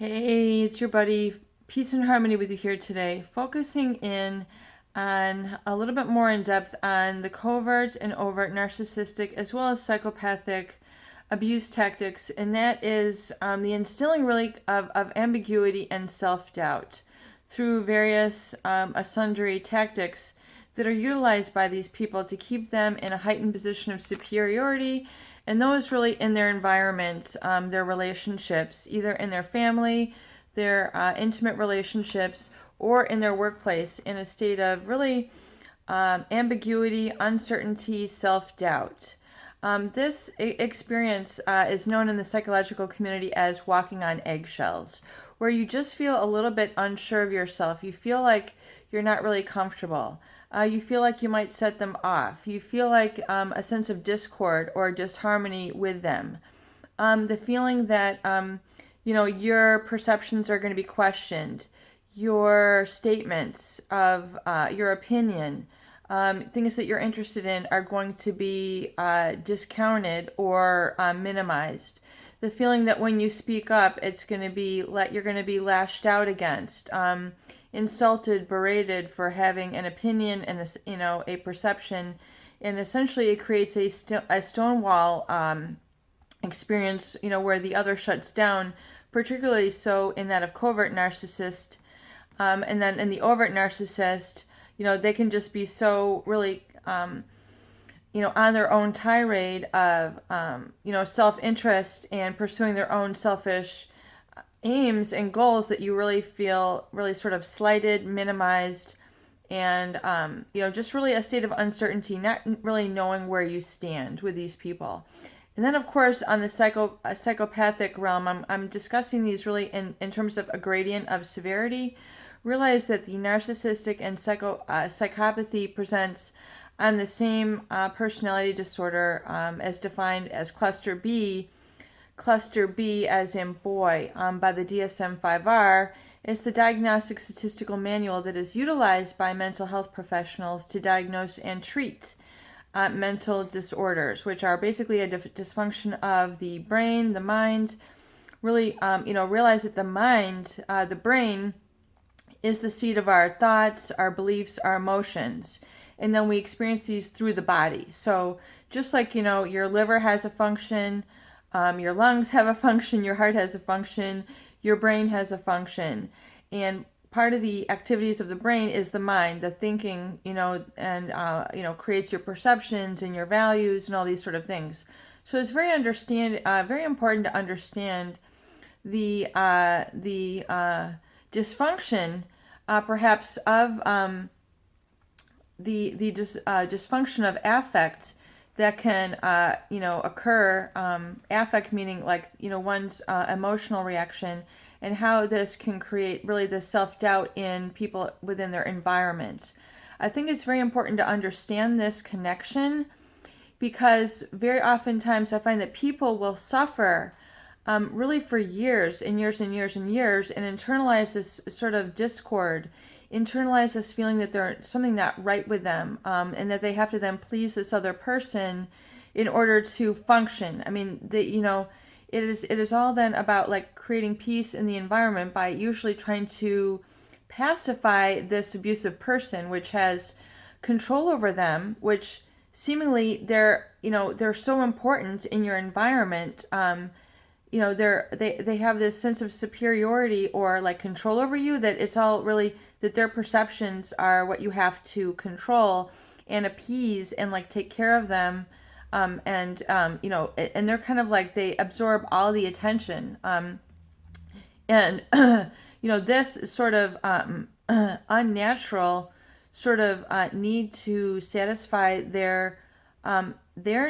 Hey, it's your buddy. Peace and harmony with you here today. Focusing in on a little bit more in depth on the covert and overt narcissistic as well as psychopathic abuse tactics, and that is the instilling really of ambiguity and self-doubt through various sundry tactics that are utilized by these people to keep them in a heightened position of superiority, and those really in their environment, their relationships, either in their family, their intimate relationships, or in their workplace, in a state of really ambiguity, uncertainty, self-doubt. This experience is known in the psychological community as walking on eggshells, where you just feel a little bit unsure of yourself. You feel like you're not really comfortable. You feel like you might set them off. You feel like a sense of discord or disharmony with them. The feeling that, your perceptions are going to be questioned. Your statements of your opinion, things that you're interested in are going to be discounted or minimized. The feeling that when you speak up, it's going to be you're going to be lashed out against, insulted, berated for having an opinion and a perception, and essentially it creates a stonewall experience, where the other shuts down, particularly so in that of covert narcissist, and then in the overt narcissist, they can just be so really, on their own tirade of, self-interest and pursuing their own selfish aims and goals that you really feel really sort of slighted, minimized, and, just really a state of uncertainty, not really knowing where you stand with these people. And then, of course, on the psychopathic realm, I'm discussing these really in terms of a gradient of severity. Realize that the narcissistic and psychopathy presents on the same personality disorder as defined as cluster B as in boy, by the DSM-5R, is the diagnostic statistical manual that is utilized by mental health professionals to diagnose and treat mental disorders, which are basically a dysfunction of the brain, the mind. Really, realize that the brain, is the seat of our thoughts, our beliefs, our emotions. And then we experience these through the body. So just like, your liver has a function, your lungs have a function, your heart has a function, your brain has a function. And part of the activities of the brain is the mind, the thinking, and, creates your perceptions and your values and all these sort of things. So it's very important to understand the dysfunction, perhaps of the dysfunction of affect that can occur. Affect meaning one's emotional reaction, and how this can create really the self-doubt in people within their environment. I think it's very important to understand this connection, because very oftentimes I find that people will suffer really for years and years and years and years, and internalize this sort of discord, internalize this feeling that there's something not right with them, and that they have to then please this other person in order to function. I mean, it is all then about creating peace in the environment by usually trying to pacify this abusive person, which has control over them, which seemingly they're so important in your environment. They have this sense of superiority or control over you, that it's all really that their perceptions are what you have to control and appease and take care of them, and they're kind of they absorb all the attention, and this sort of unnatural sort of need to satisfy their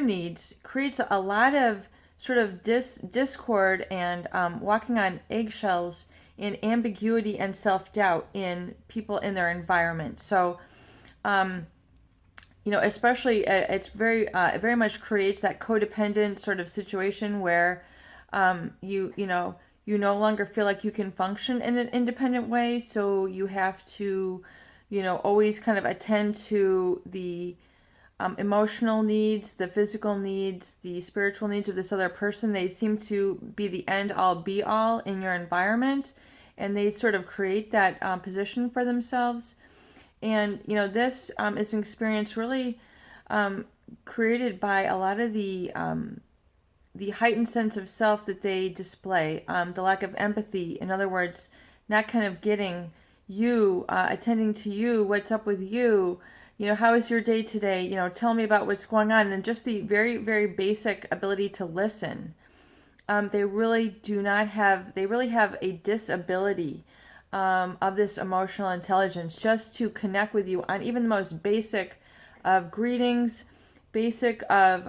needs creates a lot of sort of discord and walking on eggshells in ambiguity and self-doubt in people in their environment. So, especially it's very much creates that codependent sort of situation where you no longer feel like you can function in an independent way. So you have to, always kind of attend to the emotional needs, the physical needs, the spiritual needs of this other person. They seem to be the end all be all in your environment, and they sort of create that position for themselves. And this is an experience really created by a lot of the heightened sense of self that they display, the lack of empathy. In other words, not kind of getting you, attending to you, what's up with you, how is your day today, tell me about what's going on, and just the very, very basic ability to listen. They really have a disability of this emotional intelligence just to connect with you on even the most basic of greetings, basic of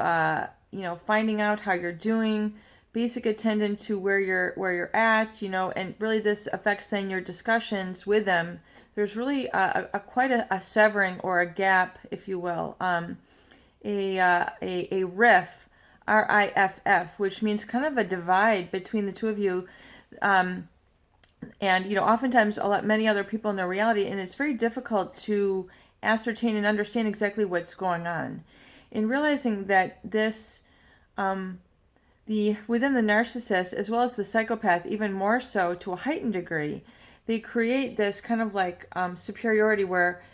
finding out how you're doing, basic attendance to where you're at, and really this affects then your discussions with them. There's really quite a severing or a gap, if you will, a riff, RIFF, which means kind of a divide between the two of you. And oftentimes many other people in their reality, and it's very difficult to ascertain and understand exactly what's going on. In realizing that this, within the narcissist as well as the psychopath, even more so to a heightened degree, they create this kind of like superiority where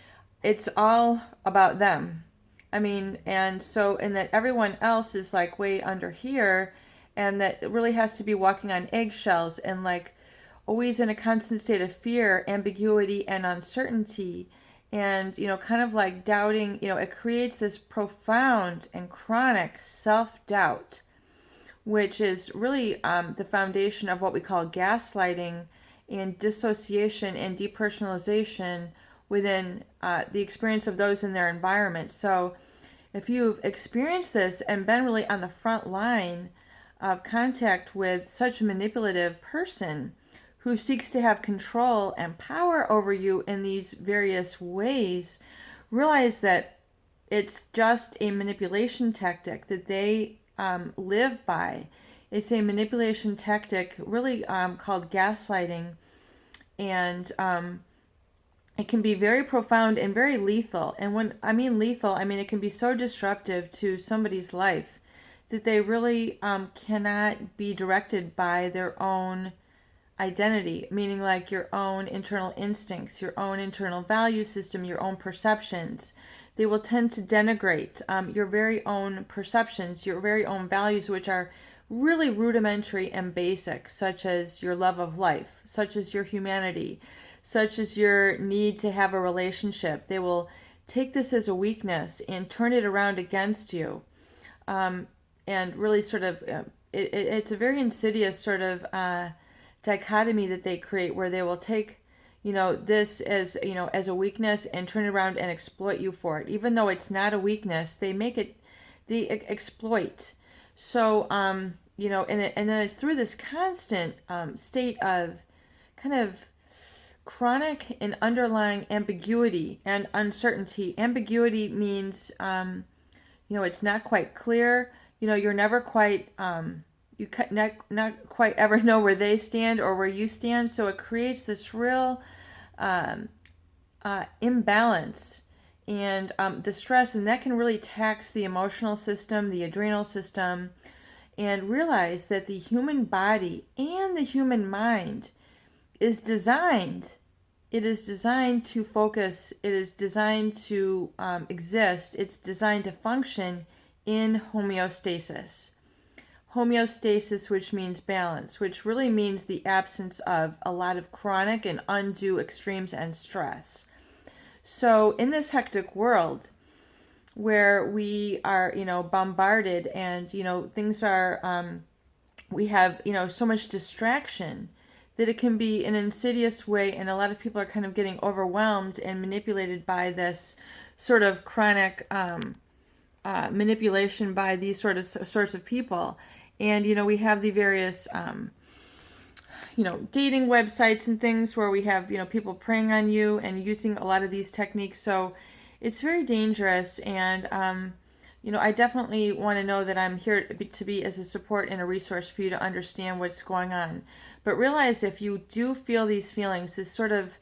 it's all about them. And that everyone else is like way under here, and that it really has to be walking on eggshells and like always in a constant state of fear, ambiguity, and uncertainty. And, kind of like doubting, it creates this profound and chronic self-doubt, which is really the foundation of what we call gaslighting and dissociation and depersonalization within the experience of those in their environment. So if you've experienced this and been really on the front line of contact with such a manipulative person who seeks to have control and power over you in these various ways, realize that it's just a manipulation tactic that they live by. It's a manipulation tactic really called gaslighting, and it can be very profound and very lethal. And when I mean lethal, it can be so disruptive to somebody's life that they really cannot be directed by their own identity, meaning like your own internal instincts, your own internal value system, your own perceptions. They will tend to denigrate your very own perceptions, your very own values, which are really rudimentary and basic, such as your love of life, such as your humanity, such as your need to have a relationship. They will take this as a weakness and turn it around against you. And really sort of, it's a very insidious sort of dichotomy that they create, where they will take this as as a weakness and turn it around and exploit you for it. Even though it's not a weakness, they exploit. So and then it's through this constant state of kind of chronic and underlying ambiguity and uncertainty. Ambiguity means it's not quite clear. You're never quite not quite ever know where they stand or where you stand. So it creates this real imbalance and the stress, and that can really tax the emotional system, the adrenal system. And realize that the human body and the human mind is designed. It is designed to focus. It is designed to exist. It's designed to function in homeostasis. Homeostasis, which means balance, which really means the absence of a lot of chronic and undue extremes and stress. So in this hectic world where we are, bombarded and, things are, we have, so much distraction that it can be an insidious way, and a lot of people are kind of getting overwhelmed and manipulated by this sort of chronic manipulation by these sorts of people. And, we have the various, dating websites and things where we have, people preying on you and using a lot of these techniques. So it's very dangerous. And, I definitely want to know that I'm here to be as a support and a resource for you to understand what's going on. But realize if you do feel these feelings, this sort of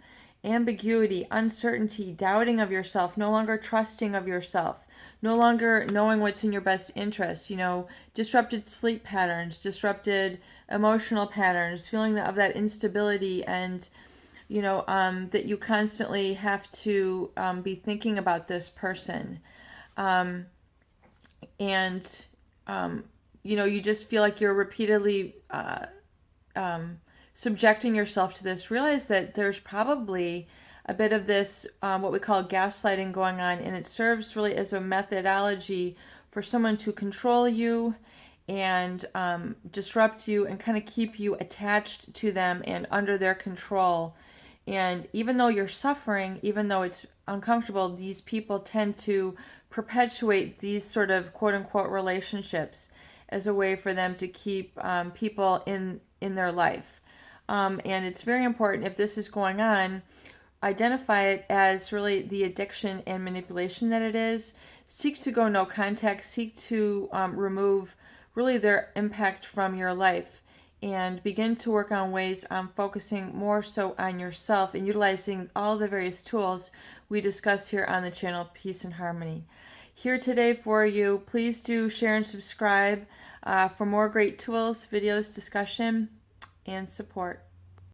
ambiguity, uncertainty, doubting of yourself, no longer trusting of yourself, no longer knowing what's in your best interest, you know, disrupted sleep patterns, disrupted emotional patterns, feeling of that instability, and you know, that you constantly have to be thinking about this person. Um, and, you know, you just feel like you're repeatedly subjecting yourself to this. Realize that there's probably a bit of this, what we call gaslighting going on, and it serves really as a methodology for someone to control you and disrupt you and kind of keep you attached to them and under their control. And even though you're suffering, even though it's uncomfortable, these people tend to perpetuate these sort of quote unquote relationships as a way for them to keep people in their life. And it's very important, if this is going on, identify it as really the addiction and manipulation that it is. Seek to go no contact. Seek to remove really their impact from your life, and begin to work on ways on focusing more so on yourself and utilizing all the various tools we discuss here on the channel Peace and Harmony. Here today for you. Please do share and subscribe for more great tools, videos, discussion, and support.